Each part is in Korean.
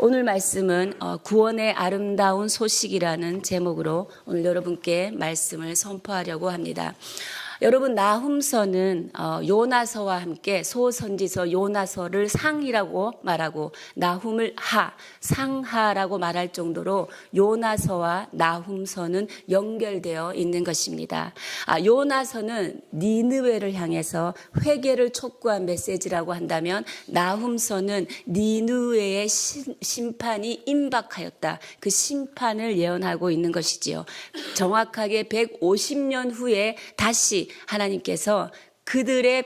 오늘 말씀은 구원의 아름다운 소식이라는 제목으로 오늘 여러분께 말씀을 선포하려고 합니다. 여러분, 나훔서는 요나서와 함께 소선지서 요나서를 상이라고 말하고 나훔을 상하라고 말할 정도로 요나서와 나훔서는 연결되어 있는 것입니다. 요나서는 니느웨를 향해서 회개를 촉구한 메시지라고 한다면 나훔서는 니느웨의 심판이 임박하였다. 그 심판을 예언하고 있는 것이지요. 정확하게 150년 후에 다시 하나님께서 그들의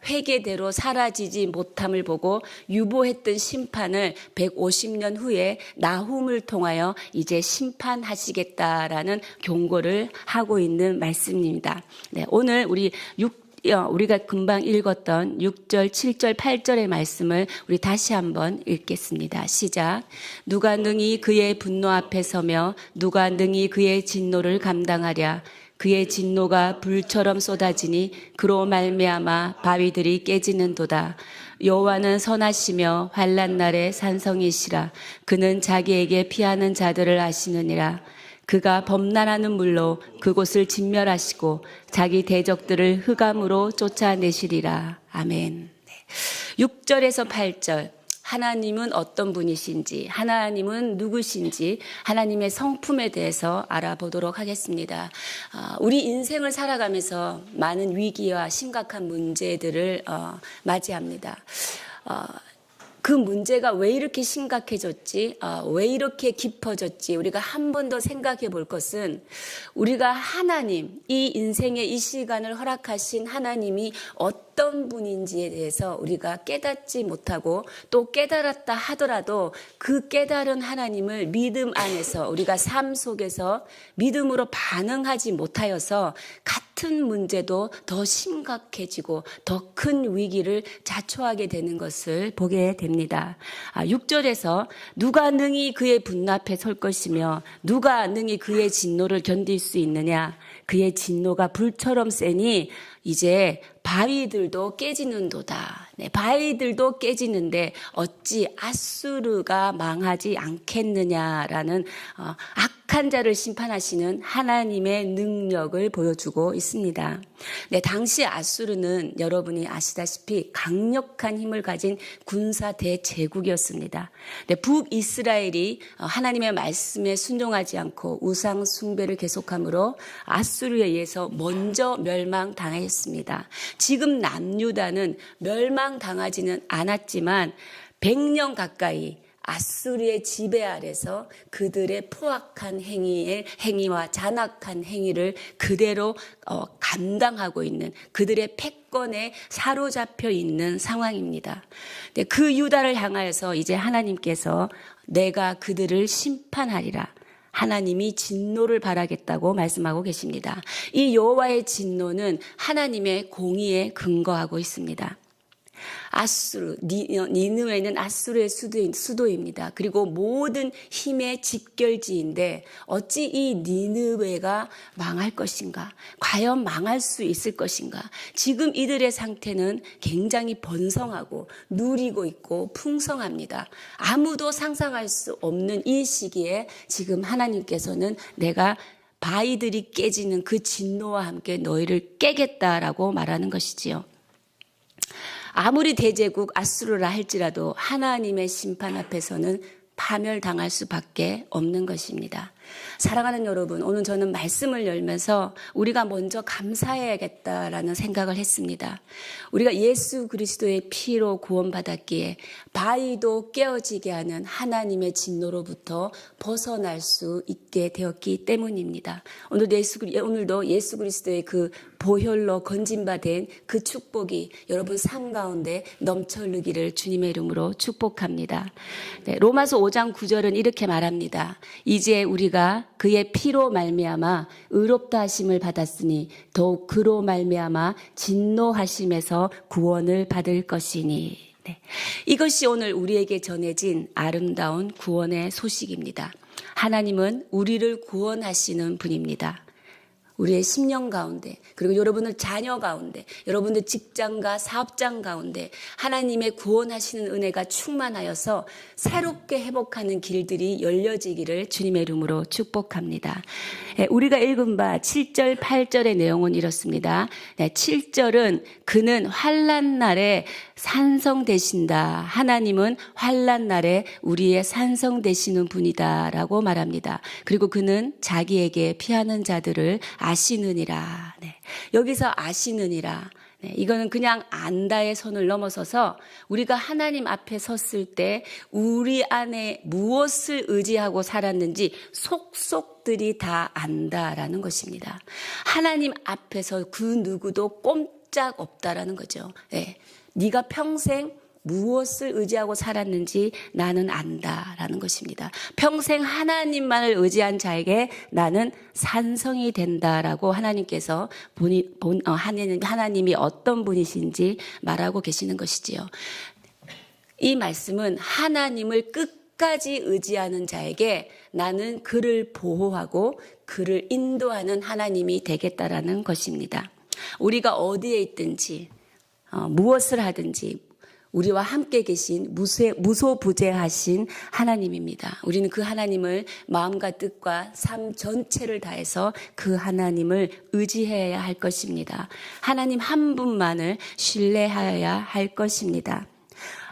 회개대로 사라지지 못함을 보고 유보했던 심판을 150년 후에 나훔을 통하여 이제 심판하시겠다라는 경고를 하고 있는 말씀입니다. 네, 오늘 우리가 금방 읽었던 6절, 7절, 8절의 말씀을 우리 다시 한번 읽겠습니다. 시작. 누가 능히 그의 분노 앞에 서며 누가 능히 그의 진노를 감당하랴. 그의 진노가 불처럼 쏟아지니 그로 말미암아 바위들이 깨지는도다. 여호와는 선하시며 환난 날에 산성이시라. 그는 자기에게 피하는 자들을 아시느니라. 그가 범람하는 물로 그곳을 진멸하시고 자기 대적들을 흑암으로 쫓아내시리라. 아멘. 6절에서 8절. 하나님은 어떤 분이신지, 하나님은 누구신지, 하나님의 성품에 대해서 알아보도록 하겠습니다. 우리 인생을 살아가면서 많은 위기와 심각한 문제들을 맞이합니다. 그 문제가 왜 이렇게 심각해졌지? 왜 이렇게 깊어졌지? 우리가 한 번 더 생각해 볼 것은 우리가 하나님, 이 인생의 이 시간을 허락하신 하나님이 어떤 분인지에 대해서 우리가 깨닫지 못하고 또 깨달았다 하더라도 그 깨달은 하나님을 믿음 안에서 우리가 삶 속에서 믿음으로 반응하지 못하여서 같은 문제도 더 심각해지고 더 큰 위기를 자초하게 되는 것을 보게 됩니다. 6절에서 누가 능히 그의 분노 앞에 설 것이며 누가 능히 그의 진노를 견딜 수 있느냐. 그의 진노가 불처럼 세니 이제 바위들도 깨지는도다. 네, 바위들도 깨지는데 어찌 아수르가 망하지 않겠느냐라는 악한 자를 심판하시는 하나님의 능력을 보여주고 있습니다. 네, 당시 아수르는 여러분이 아시다시피 강력한 힘을 가진 군사 대제국이었습니다. 네, 북이스라엘이 하나님의 말씀에 순종하지 않고 우상 숭배를 계속함으로 아수르에 의해서 먼저 멸망당했습니다. 지금 남유다는 멸망당하지는 않았지만 100년 가까이 아수르의 지배 아래서 그들의 포악한 행위와 잔악한 행위를 그대로 감당하고 있는 그들의 패권에 사로잡혀 있는 상황입니다. 그 유다를 향하여서 이제 하나님께서 내가 그들을 심판하리라. 하나님이 진노를 바라겠다고 말씀하고 계십니다. 이 여호와의 진노는 하나님의 공의에 근거하고 있습니다. 니느웨는 아수르의 수도입니다. 그리고 모든 힘의 집결지인데 어찌 이 니느웨가 망할 것인가? 과연 망할 수 있을 것인가? 지금 이들의 상태는 굉장히 번성하고 누리고 있고 풍성합니다. 아무도 상상할 수 없는 이 시기에 지금 하나님께서는 내가 바위들이 깨지는 그 진노와 함께 너희를 깨겠다라고 말하는 것이지요. 아무리 대제국 아수르라 할지라도 하나님의 심판 앞에서는 파멸당할 수밖에 없는 것입니다. 사랑하는 여러분, 오늘 저는 말씀을 열면서 우리가 먼저 감사해야겠다라는 생각을 했습니다. 우리가 예수 그리스도의 피로 구원받았기에 바위도 깨어지게 하는 하나님의 진노로부터 벗어날 수 있게 되었기 때문입니다. 오늘도 예수 그리스도의 그 보혈로 건진받은 그 축복이 여러분 삶 가운데 넘쳐 흐르기를 주님의 이름으로 축복합니다. 네, 로마서 5장 9절은 이렇게 말합니다. 이제 우리가 그의 피로 말미암아 의롭다 하심을 받았으니 더욱 그로 말미암아 진노하심에서 구원을 받을 것이니. 네, 이것이 오늘 우리에게 전해진 아름다운 구원의 소식입니다. 하나님은 우리를 구원하시는 분입니다. 우리의 심령 가운데, 그리고 여러분의 자녀 가운데, 여러분의 직장과 사업장 가운데 하나님의 구원하시는 은혜가 충만하여서 새롭게 회복하는 길들이 열려지기를 주님의 이름으로 축복합니다. 우리가 읽은 바 7절, 8절의 내용은 이렇습니다. 7절은 그는 환난 날에 산성 되신다. 하나님은 환난 날에 우리의 산성 되시는 분이다 라고 말합니다. 그리고 그는 자기에게 피하는 자들을 아시느니라. 여기서 아시느니라. 이거는 그냥 안다의 선을 넘어서서 우리가 하나님 앞에 섰을 때 우리 안에 무엇을 의지하고 살았는지 속속들이 다 안다라는 것입니다. 하나님 앞에서 그 누구도 꼼짝 없다라는 거죠. 네가 평생 무엇을 의지하고 살았는지 나는 안다라는 것입니다. 평생 하나님만을 의지한 자에게 나는 산성이 된다라고 하나님께서 하나님이 어떤 분이신지 말하고 계시는 것이지요. 이 말씀은 하나님을 끝까지 의지하는 자에게 나는 그를 보호하고 그를 인도하는 하나님이 되겠다라는 것입니다. 우리가 어디에 있든지 무엇을 하든지 우리와 함께 계신 무소부재하신 하나님입니다. 우리는 그 하나님을 마음과 뜻과 삶 전체를 다해서 그 하나님을 의지해야 할 것입니다. 하나님 한 분만을 신뢰하여야 할 것입니다.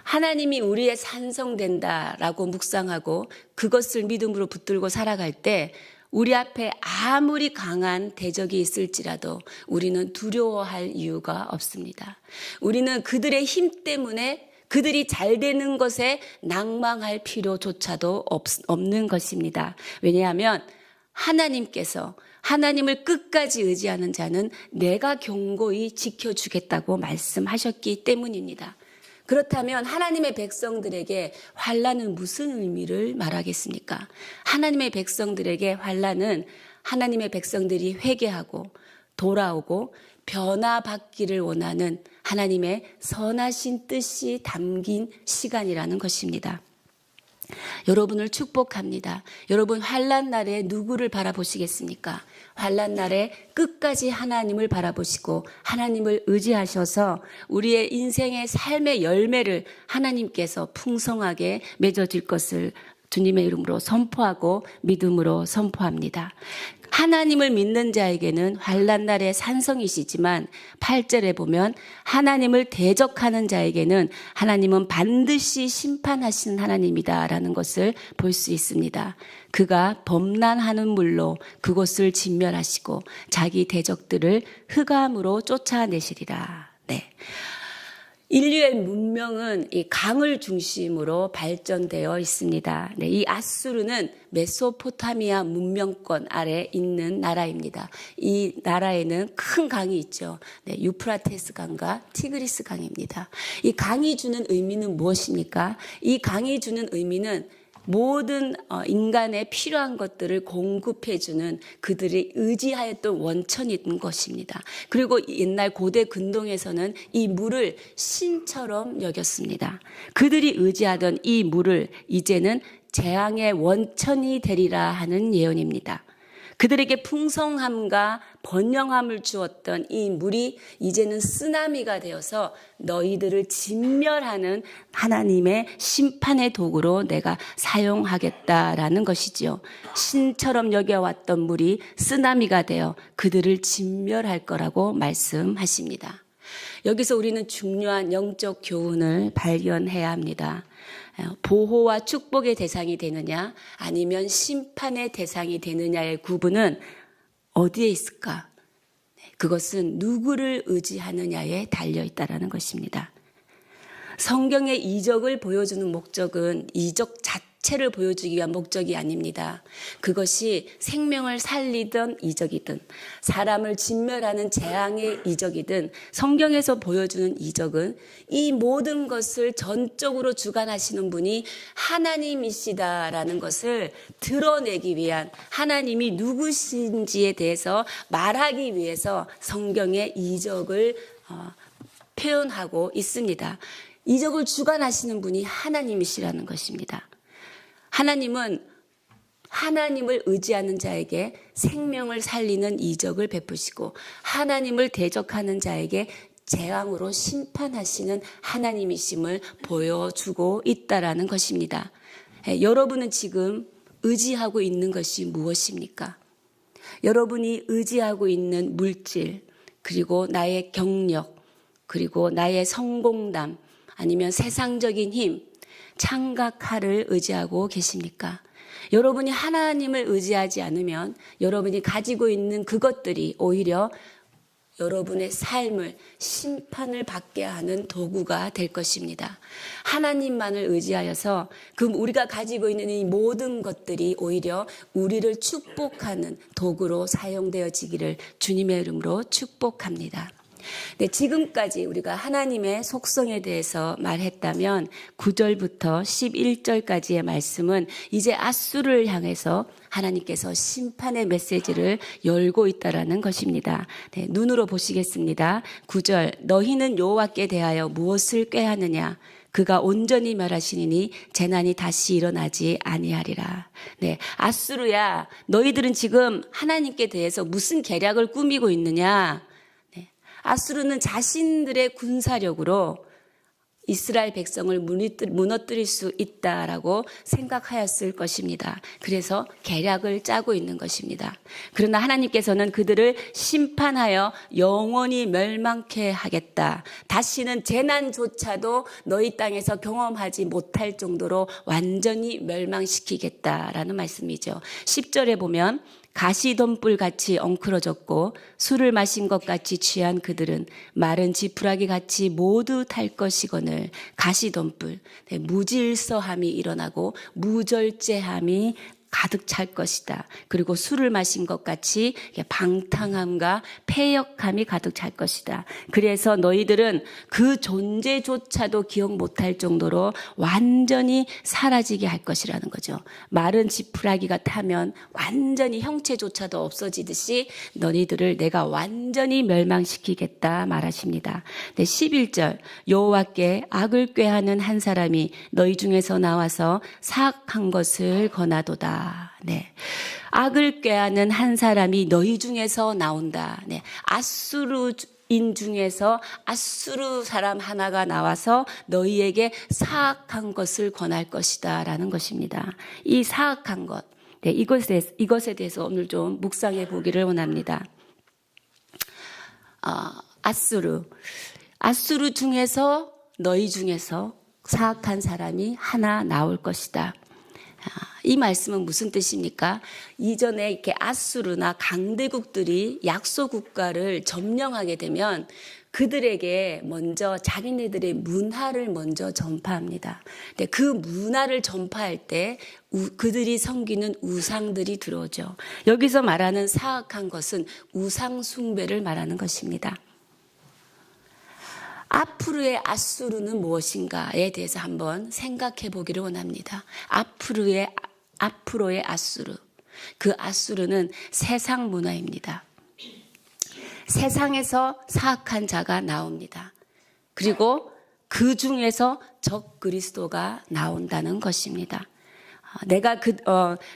하나님이 우리의 산성된다라고 묵상하고 그것을 믿음으로 붙들고 살아갈 때 우리 앞에 아무리 강한 대적이 있을지라도 우리는 두려워할 이유가 없습니다. 우리는 그들의 힘 때문에 그들이 잘 되는 것에 낭망할 필요조차도 없는 것입니다. 왜냐하면 하나님께서 하나님을 끝까지 의지하는 자는 내가 견고히 지켜주겠다고 말씀하셨기 때문입니다. 그렇다면 하나님의 백성들에게 환난은 무슨 의미를 말하겠습니까? 하나님의 백성들에게 환난은 하나님의 백성들이 회개하고 돌아오고 변화받기를 원하는 하나님의 선하신 뜻이 담긴 시간이라는 것입니다. 여러분을 축복합니다. 여러분 환난 날에 누구를 바라보시겠습니까? 환난 날에 끝까지 하나님을 바라보시고 하나님을 의지하셔서 우리의 인생의 삶의 열매를 하나님께서 풍성하게 맺어질 것을 주님의 이름으로 선포하고 믿음으로 선포합니다. 하나님을 믿는 자에게는 환난 날의 산성이시지만 8절에 보면 하나님을 대적하는 자에게는 하나님은 반드시 심판하시는 하나님이다라는 것을 볼 수 있습니다. 그가 범람하는 물로 그곳을 진멸하시고 자기 대적들을 흑암으로 쫓아내시리라. 인류의 문명은 이 강을 중심으로 발전되어 있습니다. 이 아수르는 메소포타미아 문명권 아래 있는 나라입니다. 이 나라에는 큰 강이 있죠. 유프라테스 강과 티그리스 강입니다. 이 강이 주는 의미는 무엇입니까? 이 강이 주는 의미는 모든 인간의 필요한 것들을 공급해주는 그들이 의지하였던 원천이 있는 것입니다. 그리고 옛날 고대 근동에서는 이 물을 신처럼 여겼습니다. 그들이 의지하던 이 물을 이제는 재앙의 원천이 되리라 하는 예언입니다. 그들에게 풍성함과 번영함을 주었던 이 물이 이제는 쓰나미가 되어서 너희들을 진멸하는 하나님의 심판의 도구로 내가 사용하겠다라는 것이지요. 신처럼 여겨왔던 물이 쓰나미가 되어 그들을 진멸할 거라고 말씀하십니다. 여기서 우리는 중요한 영적 교훈을 발견해야 합니다. 보호와 축복의 대상이 되느냐 아니면 심판의 대상이 되느냐의 구분은 어디에 있을까? 그것은 누구를 의지하느냐에 달려있다는 것입니다. 성경의 이적을 보여주는 목적은 이적 자체를 보여주기 위한 목적이 아닙니다. 그것이 생명을 살리던 이적이든 사람을 진멸하는 재앙의 이적이든 성경에서 보여주는 이적은 이 모든 것을 전적으로 주관하시는 분이 하나님이시다라는 것을 드러내기 위한 하나님이 누구신지에 대해서 말하기 위해서 성경의 이적을 표현하고 있습니다. 이적을 주관하시는 분이 하나님이시라는 것입니다. 하나님은 하나님을 의지하는 자에게 생명을 살리는 이적을 베푸시고 하나님을 대적하는 자에게 재앙으로 심판하시는 하나님이심을 보여주고 있다라는 것입니다. 여러분은 지금 의지하고 있는 것이 무엇입니까? 여러분이 의지하고 있는 물질, 그리고 나의 경력, 그리고 나의 성공담, 아니면 세상적인 힘, 창각칼을 의지하고 계십니까? 여러분이 하나님을 의지하지 않으면 여러분이 가지고 있는 그것들이 오히려 여러분의 삶을 심판을 받게 하는 도구가 될 것입니다. 하나님만을 의지하여서 우리가 가지고 있는 이 모든 것들이 오히려 우리를 축복하는 도구로 사용되어지기를 주님의 이름으로 축복합니다. 네, 지금까지 우리가 하나님의 속성에 대해서 말했다면 9절부터 11절까지의 말씀은 이제 앗수르를 향해서 하나님께서 심판의 메시지를 열고 있다라는 것입니다. 네, 눈으로 보시겠습니다. 9절, 너희는 여호와께 대하여 무엇을 꾀하느냐? 그가 온전히 멸하시니 재난이 다시 일어나지 아니하리라. 네, 앗수르야, 너희들은 지금 하나님께 대해서 무슨 계략을 꾸미고 있느냐? 앗수르는 자신들의 군사력으로 이스라엘 백성을 무너뜨릴 수 있다라고 생각하였을 것입니다. 그래서 계략을 짜고 있는 것입니다. 그러나 하나님께서는 그들을 심판하여 영원히 멸망케 하겠다. 다시는 재난조차도 너희 땅에서 경험하지 못할 정도로 완전히 멸망시키겠다라는 말씀이죠. 10절에 보면 가시덤불같이 엉클어졌고 술을 마신 것 같이 취한 그들은 마른 지푸라기 같이 모두 탈 것이거늘. 가시덤불, 무질서함이 일어나고 무절제함이 가득 찰 것이다. 그리고 술을 마신 것 같이 방탕함과 패역함이 가득 찰 것이다. 그래서 너희들은 그 존재조차도 기억 못할 정도로 완전히 사라지게 할 것이라는 거죠. 마른 지푸라기가 타면 완전히 형체조차도 없어지듯이 너희들을 내가 완전히 멸망시키겠다 말하십니다. 네, 11절, 여호와께 악을 꾀하는 한 사람이 너희 중에서 나와서 사악한 것을 권하도다. 네. 악을 꾀하는 한 사람이 너희 중에서 나온다. 네. 앗수르인 중에서 앗수르 사람 하나가 나와서 너희에게 사악한 것을 권할 것이다 라는 것입니다. 이 사악한 것, 네, 이것에 대해서 오늘 좀 묵상해 보기를 원합니다. 앗수르 중에서 너희 중에서 사악한 사람이 하나 나올 것이다. 이 말씀은 무슨 뜻입니까? 이전에 이렇게 앗수르나 강대국들이 약소국가를 점령하게 되면 그들에게 먼저 자기네들의 문화를 먼저 전파합니다. 근데 그 문화를 전파할 때 그들이 섬기는 우상들이 들어오죠. 여기서 말하는 사악한 것은 우상 숭배를 말하는 것입니다. 앞으로의 앗수르는 무엇인가에 대해서 한번 생각해 보기를 원합니다. 앞으로의 앗수르. 그 앗수르는 세상 문화입니다. 세상에서 사악한 자가 나옵니다. 그리고 그 중에서 적 그리스도가 나온다는 것입니다. 내가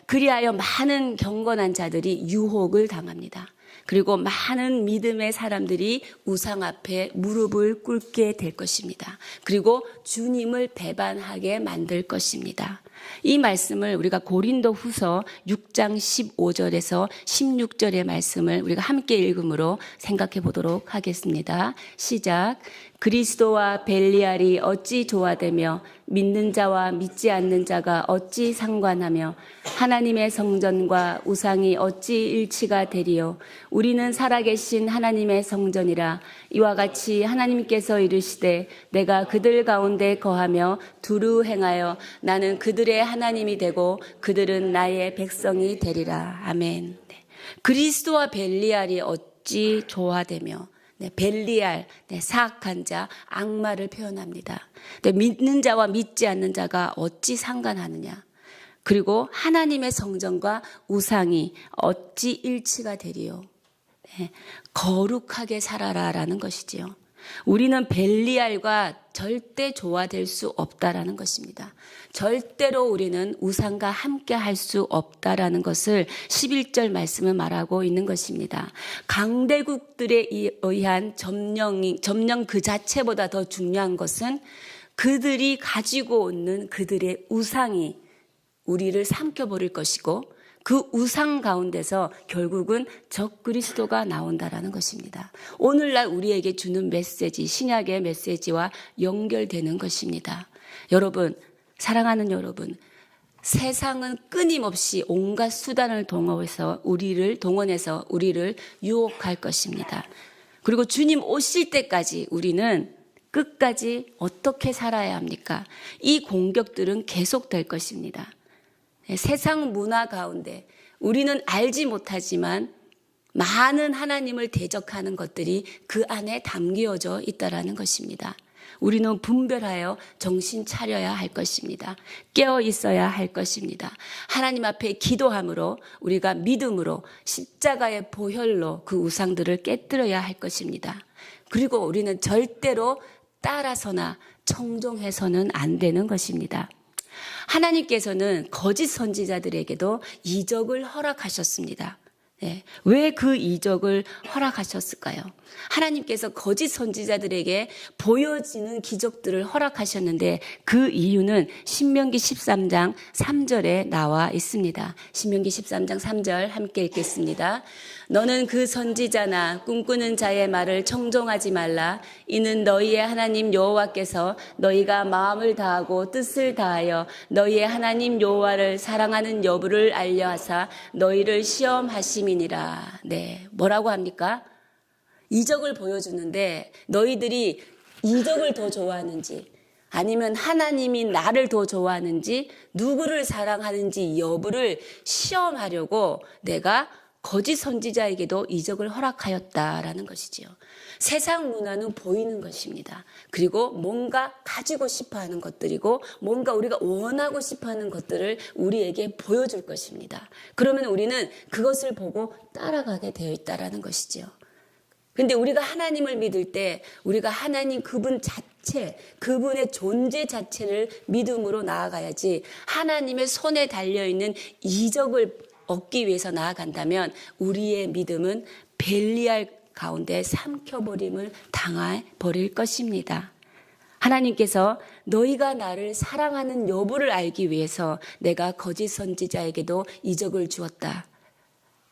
그리하여 많은 경건한 자들이 유혹을 당합니다. 그리고 많은 믿음의 사람들이 우상 앞에 무릎을 꿇게 될 것입니다. 그리고 주님을 배반하게 만들 것입니다. 이 말씀을 우리가 고린도후서 6장 15절에서 16절의 말씀을 우리가 함께 읽음으로 생각해 보도록 하겠습니다. 시작. 그리스도와 벨리알이 어찌 조화되며 믿는 자와 믿지 않는 자가 어찌 상관하며 하나님의 성전과 우상이 어찌 일치가 되리요. 우리는 살아계신 하나님의 성전이라. 이와 같이 하나님께서 이르시되 내가 그들 가운데 거하며 두루 행하여 나는 그들의 하나님이 되고 그들은 나의 백성이 되리라. 아멘. 그리스도와 벨리알이 어찌 조화되며, 네, 벨리알, 네, 사악한 자, 악마를 표현합니다. 네, 믿는 자와 믿지 않는 자가 어찌 상관하느냐. 그리고 하나님의 성전과 우상이 어찌 일치가 되리요. 네, 거룩하게 살아라라는 것이지요. 우리는 벨리알과 절대 조화될 수 없다라는 것입니다. 절대로 우리는 우상과 함께 할 수 없다라는 것을 11절 말씀은 말하고 있는 것입니다. 강대국들에 의한 점령 그 자체보다 더 중요한 것은 그들이 가지고 오는 그들의 우상이 우리를 삼켜버릴 것이고 그 우상 가운데서 결국은 적그리스도가 나온다라는 것입니다. 오늘날 우리에게 주는 메시지, 신약의 메시지와 연결되는 것입니다. 여러분, 사랑하는 여러분, 세상은 끊임없이 온갖 수단을 동원해서 우리를 유혹할 것입니다. 그리고 주님 오실 때까지 우리는 끝까지 어떻게 살아야 합니까? 이 공격들은 계속될 것입니다. 세상 문화 가운데 우리는 알지 못하지만 많은 하나님을 대적하는 것들이 그 안에 담겨져 있다라는 것입니다. 우리는 분별하여 정신 차려야 할 것입니다. 깨어 있어야 할 것입니다. 하나님 앞에 기도함으로 우리가 믿음으로 십자가의 보혈로 그 우상들을 깨뜨려야 할 것입니다. 그리고 우리는 절대로 따라서나 청종해서는 안 되는 것입니다. 하나님께서는 거짓 선지자들에게도 이적을 허락하셨습니다. 네. 왜 그 이적을 허락하셨을까요? 하나님께서 거짓 선지자들에게 보여지는 기적들을 허락하셨는데 그 이유는 신명기 13장 3절에 나와 있습니다. 신명기 13장 3절 함께 읽겠습니다. 너는 그 선지자나 꿈꾸는 자의 말을 청종하지 말라. 이는 너희의 하나님 여호와께서 너희가 마음을 다하고 뜻을 다하여 너희의 하나님 여호와를 사랑하는 여부를 알려하사 너희를 시험하심이니라. 네, 뭐라고 합니까? 이적을 보여주는데 너희들이 이적을 더 좋아하는지 아니면 하나님이 나를 더 좋아하는지 누구를 사랑하는지 여부를 시험하려고 내가 거짓 선지자에게도 이적을 허락하였다라는 것이지요. 세상 문화는 보이는 것입니다. 그리고 뭔가 가지고 싶어하는 것들이고 뭔가 우리가 원하고 싶어하는 것들을 우리에게 보여줄 것입니다. 그러면 우리는 그것을 보고 따라가게 되어 있다라는 것이지요. 근데 우리가 하나님을 믿을 때 우리가 하나님 그분 자체, 그분의 존재 자체를 믿음으로 나아가야지 하나님의 손에 달려있는 이적을 얻기 위해서 나아간다면 우리의 믿음은 벨리알 가운데 삼켜버림을 당해버릴 것입니다. 하나님께서 너희가 나를 사랑하는 여부를 알기 위해서 내가 거짓 선지자에게도 이적을 주었다.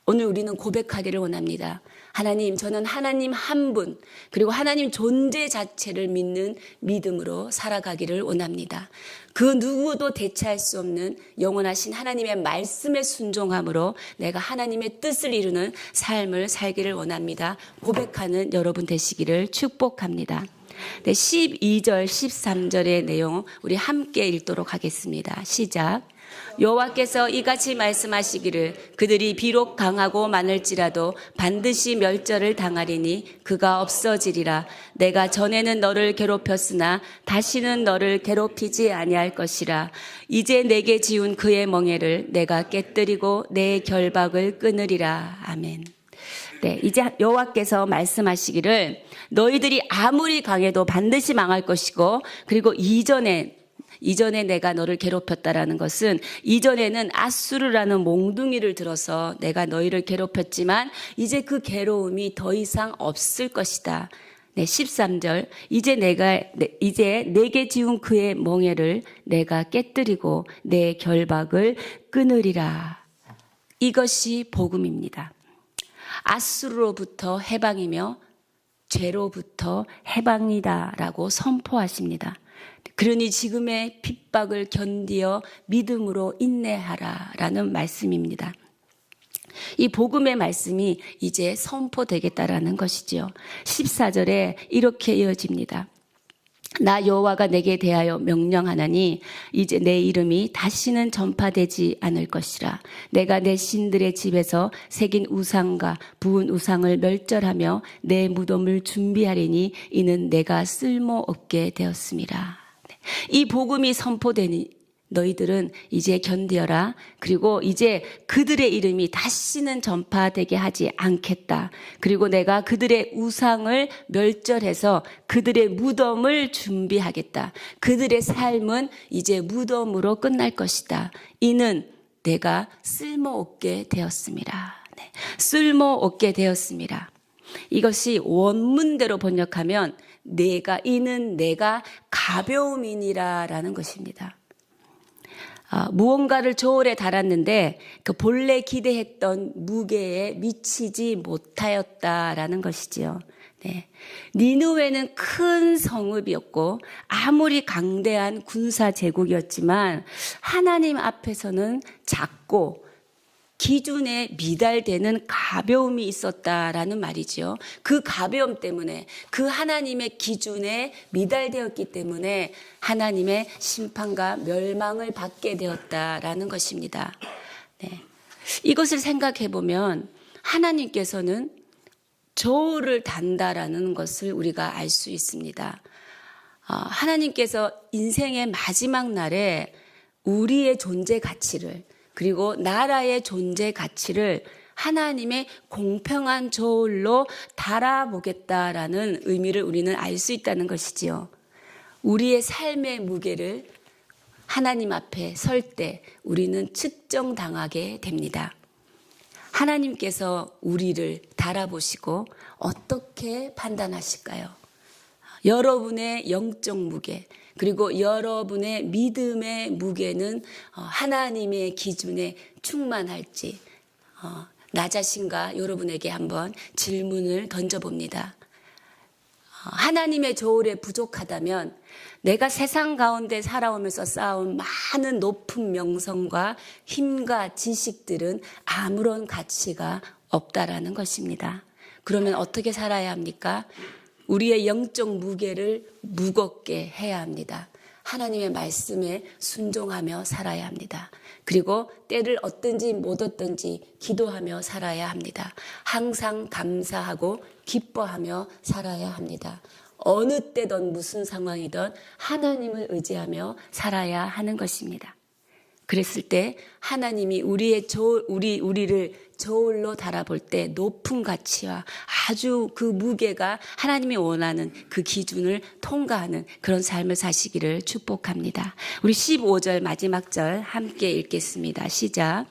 오늘 우리는 고백하기를 원합니다. 하나님, 저는 하나님 한 분, 그리고 하나님 존재 자체를 믿는 믿음으로 살아가기를 원합니다. 그 누구도 대체할 수 없는 영원하신 하나님의 말씀에 순종함으로 내가 하나님의 뜻을 이루는 삶을 살기를 원합니다. 고백하는 여러분 되시기를 축복합니다. 네, 12절, 13절의 내용 우리 함께 읽도록 하겠습니다. 시작. 여호와께서 이같이 말씀하시기를 그들이 비록 강하고 많을지라도 반드시 멸절을 당하리니 그가 없어지리라. 내가 전에는 너를 괴롭혔으나 다시는 너를 괴롭히지 아니할 것이라. 이제 내게 지운 그의 멍에를 내가 깨뜨리고 내 결박을 끊으리라. 아멘. 네, 이제 여호와께서 말씀하시기를 너희들이 아무리 강해도 반드시 망할 것이고 그리고 이전에 내가 너를 괴롭혔다라는 것은 이전에는 아수르라는 몽둥이를 들어서 내가 너희를 괴롭혔지만 이제 그 괴로움이 더 이상 없을 것이다. 네, 13절. 이제 내게 지운 그의 멍에를 내가 깨뜨리고 내 결박을 끊으리라. 이것이 복음입니다. 아수르로부터 해방이며 죄로부터 해방이다라고 선포하십니다. 그러니 지금의 핍박을 견디어 믿음으로 인내하라라는 말씀입니다. 이 복음의 말씀이 이제 선포되겠다라는 것이지요. 14절에 이렇게 이어집니다. 나 여호와가 내게 대하여 명령하나니 이제 내 이름이 다시는 전파되지 않을 것이라. 내가 내 신들의 집에서 새긴 우상과 부은 우상을 멸절하며 내 무덤을 준비하리니 이는 내가 쓸모없게 되었음이라. 이 복음이 선포되는 너희들은 이제 견디어라. 그리고 이제 그들의 이름이 다시는 전파되게 하지 않겠다. 그리고 내가 그들의 우상을 멸절해서 그들의 무덤을 준비하겠다. 그들의 삶은 이제 무덤으로 끝날 것이다. 이는 내가 쓸모없게 되었습니다. 네, 쓸모없게 되었습니다. 이것이 원문대로 번역하면 이는 내가 가벼움이니라라는 것입니다. 무언가를 저울에 달았는데 그 본래 기대했던 무게에 미치지 못하였다라는 것이지요. 네. 니느웨는 큰 성읍이었고 아무리 강대한 군사 제국이었지만 하나님 앞에서는 작고 기준에 미달되는 가벼움이 있었다라는 말이죠. 그 가벼움 때문에 그 하나님의 기준에 미달되었기 때문에 하나님의 심판과 멸망을 받게 되었다라는 것입니다. 네. 이것을 생각해 보면 하나님께서는 저울을 단다라는 것을 우리가 알 수 있습니다. 하나님께서 인생의 마지막 날에 우리의 존재 가치를 그리고 나라의 존재 가치를 하나님의 공평한 저울로 달아보겠다라는 의미를 우리는 알 수 있다는 것이지요. 우리의 삶의 무게를 하나님 앞에 설 때 우리는 측정당하게 됩니다. 하나님께서 우리를 달아보시고 어떻게 판단하실까요? 여러분의 영적 무게 그리고 여러분의 믿음의 무게는 하나님의 기준에 충만할지 나 자신과 여러분에게 한번 질문을 던져봅니다. 하나님의 저울에 부족하다면 내가 세상 가운데 살아오면서 쌓아온 많은 높은 명성과 힘과 지식들은 아무런 가치가 없다라는 것입니다. 그러면 어떻게 살아야 합니까? 우리의 영적 무게를 무겁게 해야 합니다. 하나님의 말씀에 순종하며 살아야 합니다. 그리고 때를 얻든지 못 얻든지 기도하며 살아야 합니다. 항상 감사하고 기뻐하며 살아야 합니다. 어느 때든 무슨 상황이든 하나님을 의지하며 살아야 하는 것입니다. 그랬을 때 하나님이 우리를 저울로 달아볼 때 높은 가치와 아주 그 무게가 하나님이 원하는 그 기준을 통과하는 그런 삶을 사시기를 축복합니다. 우리 15절 마지막 절 함께 읽겠습니다. 시작.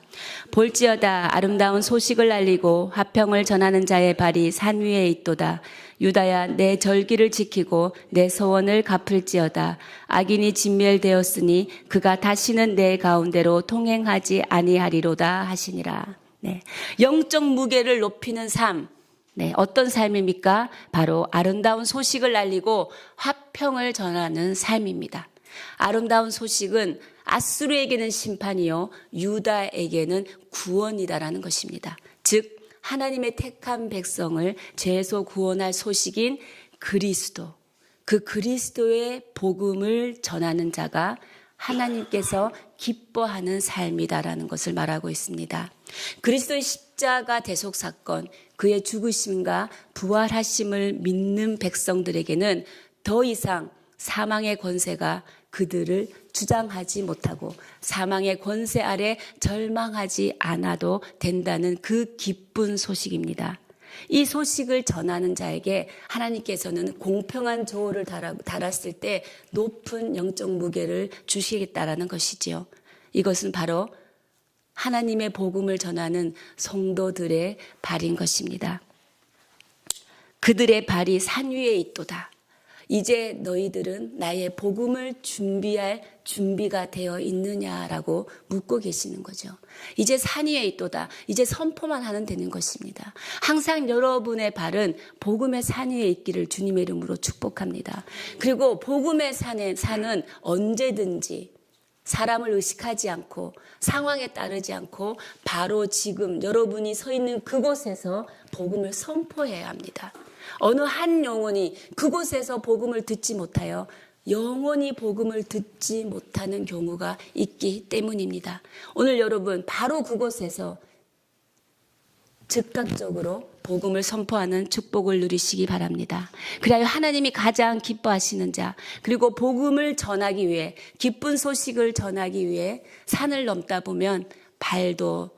볼지어다 아름다운 소식을 알리고 화평을 전하는 자의 발이 산 위에 있도다. 유다야 내 절기를 지키고 내 소원을 갚을지어다. 악인이 진멸되었으니 그가 다시는 내 가운데로 통행하지 아니하리로다 하시니라. 네. 영적 무게를 높이는 삶. 네. 어떤 삶입니까? 바로 아름다운 소식을 알리고 화평을 전하는 삶입니다. 아름다운 소식은 아수르에게는 심판이요 유다에게는 구원이다라는 것입니다. 즉 하나님의 택한 백성을 죄에서 구원할 소식인 그리스도, 그 그리스도의 복음을 전하는 자가 하나님께서 기뻐하는 삶이다라는 것을 말하고 있습니다. 그리스도의 십자가 대속 사건, 그의 죽으심과 부활하심을 믿는 백성들에게는 더 이상 사망의 권세가 그들을 주장하지 못하고 사망의 권세 아래 절망하지 않아도 된다는 그 기쁜 소식입니다. 이 소식을 전하는 자에게 하나님께서는 공평한 저울을 달았을 때 높은 영적 무게를 주시겠다라는 것이지요. 이것은 바로 하나님의 복음을 전하는 성도들의 발인 것입니다. 그들의 발이 산 위에 있도다. 이제 너희들은 나의 복음을 준비할 준비가 되어 있느냐라고 묻고 계시는 거죠. 이제 산 위에 있도다. 이제 선포만 하면 되는 것입니다. 항상 여러분의 발은 복음의 산 위에 있기를 주님의 이름으로 축복합니다. 그리고 복음의 산은 언제든지 사람을 의식하지 않고 상황에 따르지 않고 바로 지금 여러분이 서 있는 그곳에서 복음을 선포해야 합니다. 어느 한 영혼이 그곳에서 복음을 듣지 못하여 영원히 복음을 듣지 못하는 경우가 있기 때문입니다. 오늘 여러분 바로 그곳에서 즉각적으로 복음을 선포하는 축복을 누리시기 바랍니다. 그리하여 하나님이 가장 기뻐하시는 자, 그리고 복음을 전하기 위해, 기쁜 소식을 전하기 위해 산을 넘다 보면 발도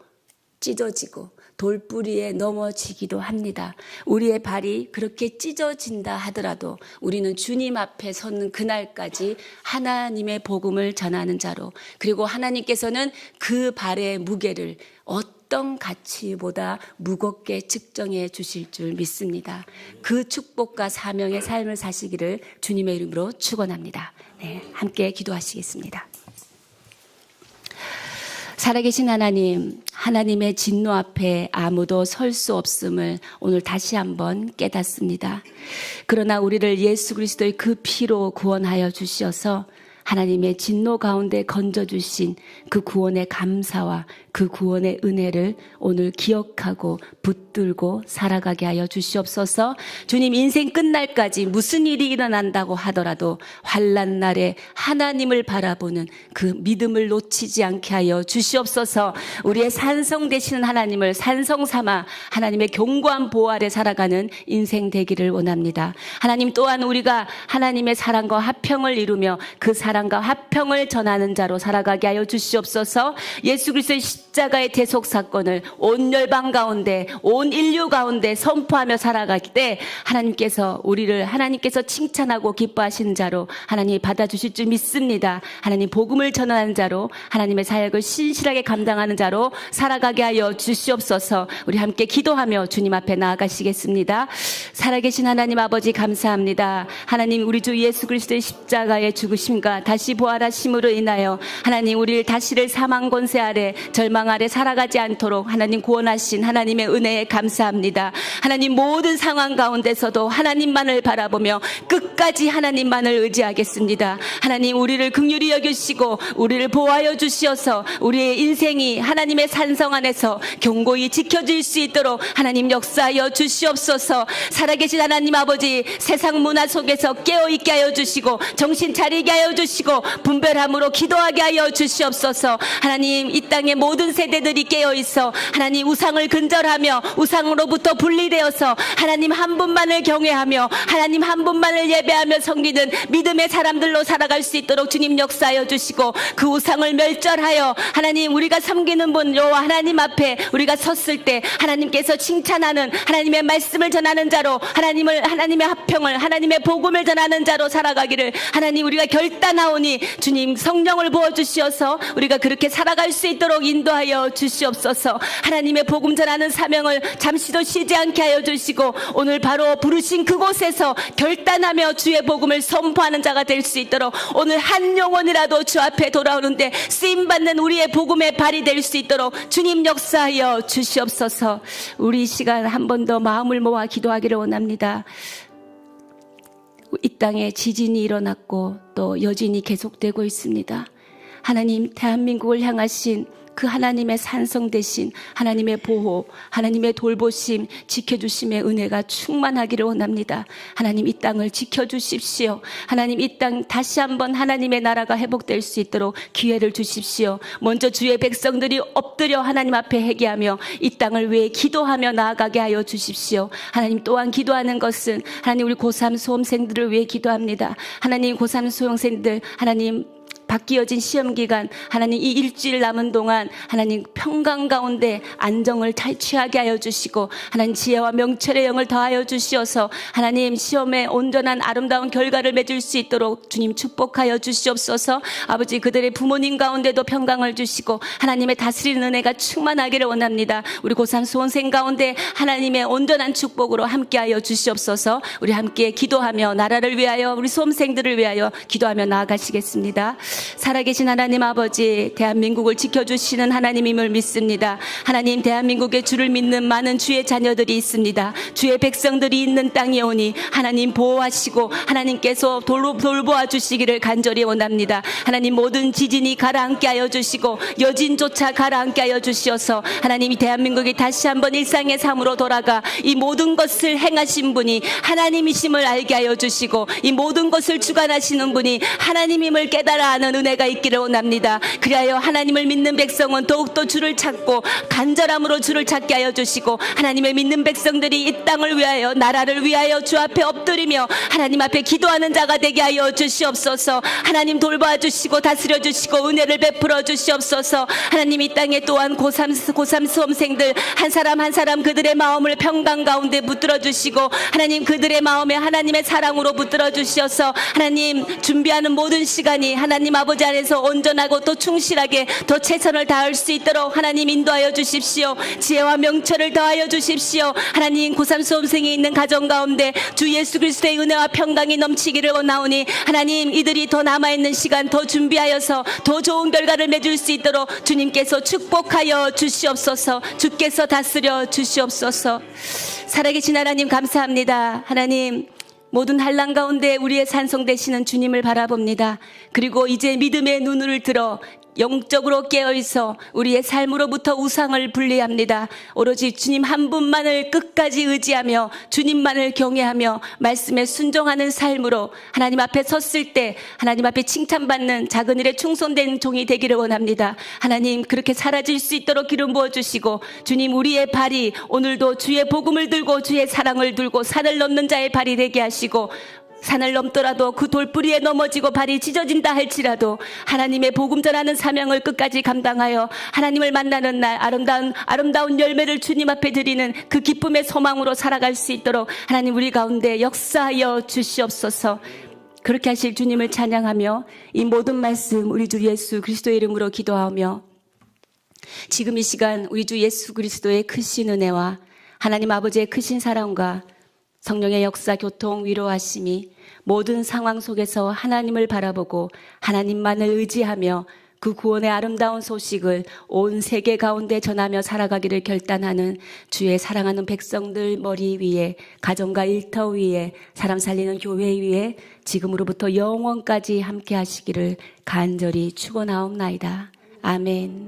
찢어지고 돌뿌리에 넘어지기도 합니다. 우리의 발이 그렇게 찢어진다 하더라도 우리는 주님 앞에 서는 그날까지 하나님의 복음을 전하는 자로, 그리고 하나님께서는 그 발의 무게를 어떤 가치보다 무겁게 측정해 주실 줄 믿습니다. 그 축복과 사명의 삶을 사시기를 주님의 이름으로 축원합니다. 네, 함께 기도하시겠습니다. 살아계신 하나님, 하나님의 진노 앞에 아무도 설 수 없음을 오늘 다시 한번 깨닫습니다. 그러나 우리를 예수 그리스도의 그 피로 구원하여 주셔서 하나님의 진노 가운데 건져주신 그 구원의 감사와 그 구원의 은혜를 오늘 기억하고 붙들고 살아가게 하여 주시옵소서. 주님, 인생 끝날까지 무슨 일이 일어난다고 하더라도 환난 날에 하나님을 바라보는 그 믿음을 놓치지 않게 하여 주시옵소서. 우리의 산성 되시는 하나님을 산성 삼아 하나님의 견고한 보호 아래 살아가는 인생 되기를 원합니다. 하나님, 또한 우리가 하나님의 사랑과 화평을 이루며 그 사랑과 화평을 전하는 자로 살아가게 하여 주시옵소서. 예수 그리스도의 십자가의 대속 사건을 온 열방 가운데, 온 인류 가운데 선포하며 살아갈 때 하나님께서 칭찬하고 기뻐하시는 자로 하나님이 받아주실 줄 믿습니다. 하나님, 복음을 전하는 자로, 하나님의 사역을 신실하게 감당하는 자로 살아가게 하여 주시옵소서. 우리 함께 기도하며 주님 앞에 나아가시겠습니다. 살아계신 하나님 아버지, 감사합니다. 하나님, 우리 주 예수 그리스도의 십자가의 죽으심과 다시 부활하심으로 인하여 하나님, 우리를 다시를 사망 권세 아래, 절망 아래 살아가지 않도록 하나님 구원하신 하나님의 은혜에 감사합니다. 하나님, 모든 상황 가운데서도 하나님만을 바라보며 끝까지 하나님만을 의지하겠습니다. 하나님, 우리를 긍휼히 여기시고 우리를 보호하여 주시어서 우리의 인생이 하나님의 산성 안에서 견고히 지켜질 수 있도록 하나님 역사하여 주시옵소서. 살아계신 하나님 아버지, 세상 문화 속에서 깨어있게 하여 주시고 정신 차리게 하여 주시고 분별함으로 기도하게 하여 주시옵소서. 하나님, 이 땅의 모든 세대들이 깨어있어 하나님 우상을 근절하며 우상으로부터 분리되어서 하나님 한 분만을 경외하며 하나님 한 분만을 예배하며 섬기는 믿음의 사람들로 살아갈 수 있도록 주님 역사하여 주시고, 그 우상을 멸절하여 하나님 우리가 섬기는 분 여호와 하나님 앞에 우리가 섰을 때 하나님께서 칭찬하는 하나님의 말씀을 전하는 자로, 하나님의 화평을, 하나님의 복음을 전하는 자로 살아가기를 하나님 우리가 결단하오니 주님 성령을 부어주시어서 우리가 그렇게 살아갈 수 있도록 인도하여 주시옵소서. 하나님의 복음 전하는 사명을 잠시도 쉬지 않게 하여 주시고 오늘 바로 부르신 그곳에서 결단하며 주의 복음을 선포하는 자가 될 수 있도록 오늘 한 영혼이라도 주 앞에 돌아오는데 쓰임받는 우리의 복음의 발이 될 수 있도록 주님 역사하여 주시옵소서. 우리 이 시간 한 번 더 마음을 모아 기도하기를 원합니다. 이 땅에 지진이 일어났고 또 여진이 계속되고 있습니다. 하나님, 대한민국을 향하신 그 하나님의 산성 되신 하나님의 보호, 하나님의 돌보심, 지켜주심의 은혜가 충만하기를 원합니다. 하나님, 이 땅을 지켜주십시오. 하나님, 이 땅 다시 한번 하나님의 나라가 회복될 수 있도록 기회를 주십시오. 먼저 주의 백성들이 엎드려 하나님 앞에 회개하며 이 땅을 위해 기도하며 나아가게 하여 주십시오. 하나님, 또한 기도하는 것은 하나님 우리 고3 수험생들을 위해 기도합니다. 하나님, 고3 수험생들 하나님 바뀌어진 시험기간, 하나님 이 일주일 남은 동안 하나님 평강 가운데 안정을 취하게 하여 주시고 하나님 지혜와 명철의 영을 더하여 주시어서 하나님 시험에 온전한 아름다운 결과를 맺을 수 있도록 주님 축복하여 주시옵소서. 아버지, 그들의 부모님 가운데도 평강을 주시고 하나님의 다스리는 은혜가 충만하기를 원합니다. 우리 고3 수험생 가운데 하나님의 온전한 축복으로 함께하여 주시옵소서. 우리 함께 기도하며 나라를 위하여 우리 수험생들을 위하여 기도하며 나아가시겠습니다. 살아계신 하나님 아버지, 대한민국을 지켜주시는 하나님임을 믿습니다. 하나님, 대한민국의 주를 믿는 많은 주의 자녀들이 있습니다. 주의 백성들이 있는 땅에 오니 하나님 보호하시고 하나님께서 돌보아 주시기를 간절히 원합니다. 하나님, 모든 지진이 가라앉게 하여 주시고 여진조차 가라앉게 하여 주시어서 하나님 이 대한민국이 다시 한번 일상의 삶으로 돌아가 이 모든 것을 행하신 분이 하나님이심을 알게 하여 주시고 이 모든 것을 주관하시는 분이 하나님임을 깨달아 아는 동행하는 은혜가 있기를 원합니다. 그리하여 하나님을 믿는 백성은 더욱더 주를 찾고 간절함으로 주를 찾게 하여 주시고, 하나님을 믿는 백성들이 이 땅을 위하여 나라를 위하여 주 앞에 엎드리며 하나님 앞에 기도하는 자가 되게 하여 주시옵소서. 하나님 돌봐 주시고 다스려 주시고 은혜를 베풀어 주시옵소서. 하나님 이 땅에 또한 고3 수험생들 한 사람 한 사람 그들의 마음을 평강 가운데 붙들어 주시고, 하나님 그들의 마음에 하나님의 사랑으로 붙들어 주시어서 하나님 준비하는 모든 시간이 하나님 아버지 안에서 온전하고 또 충실하게 더 최선을 다할 수 있도록 하나님 인도하여 주십시오. 지혜와 명철을 더하여 주십시오. 하나님 고3 수험생이 있는 가정 가운데 주 예수 그리스도의 은혜와 평강이 넘치기를 원하오니, 하나님 이들이 더 남아있는 시간 더 준비하여서 더 좋은 결과를 맺을 수 있도록 주님께서 축복하여 주시옵소서. 주께서 다스려 주시옵소서. 살아계신 하나님 감사합니다. 하나님 모든 한란 가운데 우리의 산성 되시는 주님을 바라봅니다. 그리고 이제 믿음의 눈을 들어 영적으로 깨어있어 우리의 삶으로부터 우상을 분리합니다. 오로지 주님 한 분만을 끝까지 의지하며 주님만을 경외하며 말씀에 순종하는 삶으로 하나님 앞에 섰을 때 하나님 앞에 칭찬받는 작은 일에 충성된 종이 되기를 원합니다. 하나님 그렇게 사라질 수 있도록 기름 부어주시고, 주님 우리의 발이 오늘도 주의 복음을 들고 주의 사랑을 들고 산을 넘는 자의 발이 되게 하시고, 산을 넘더라도 그 돌뿌리에 넘어지고 발이 찢어진다 할지라도 하나님의 복음 전하는 사명을 끝까지 감당하여 하나님을 만나는 날 아름다운 열매를 주님 앞에 드리는 그 기쁨의 소망으로 살아갈 수 있도록 하나님 우리 가운데 역사하여 주시옵소서. 그렇게 하실 주님을 찬양하며 이 모든 말씀 우리 주 예수 그리스도의 이름으로 기도하며, 지금 이 시간 우리 주 예수 그리스도의 크신 은혜와 하나님 아버지의 크신 사랑과 성령의 역사, 교통, 위로하심이 모든 상황 속에서 하나님을 바라보고 하나님만을 의지하며 그 구원의 아름다운 소식을 온 세계 가운데 전하며 살아가기를 결단하는 주의 사랑하는 백성들 머리 위에, 가정과 일터 위에, 사람 살리는 교회 위에 지금으로부터 영원까지 함께 하시기를 간절히 축원하옵나이다. 아멘.